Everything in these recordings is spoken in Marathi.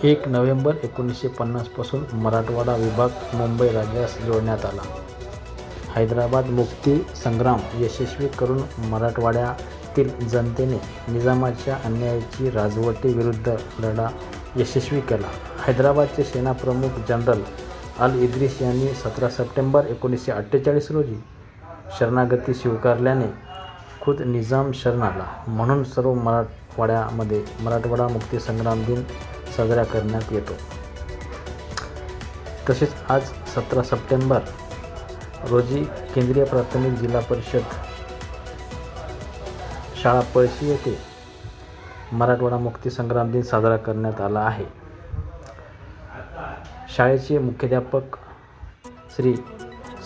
1 नोव्हेंबर 1950 पासून मराठवाडा विभाग मुंबई राज्यास जोडण्यात आला. हैदराबाद मुक्ती संग्राम यशस्वी करून मराठवाड्यातील जनतेने निजामाच्या अन्यायाची राजवटीविरुद्ध लढा यशस्वी केला. हैदराबादचे सेनाप्रमुख जनरल अल इद्रिस यांनी 17 सप्टेंबर 1948 रोजी शरणागती स्वीकारल्याने खुद्द निजाम शरण आला. म्हणून सर्व मराठवाड्यामध्ये मराठवाडा मुक्ती संग्राम दिन साजरा करण्यात येतो. तसेच आज 17 सप्टेंबर रोजी केंद्रीय प्राथमिक जिल्हा परिषद शाळा पळशी येथे मराठवाडा मुक्ती संग्राम दिन साजरा करण्यात आला आहे. शाळेचे मुख्याध्यापक श्री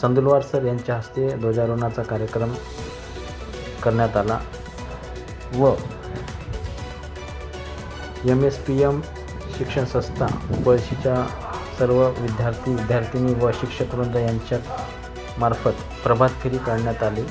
संदुलवार सर यांच्या हस्ते ध्वजारोहणाचा कार्यक्रम करण्यात आला व MSPM शिक्षण संस्था पळशीच्या सर्व विद्यार्थी विद्यार्थिनी व शिक्षकवृंद यांच्या मार्फत प्रभात फेरी काढण्यात आली.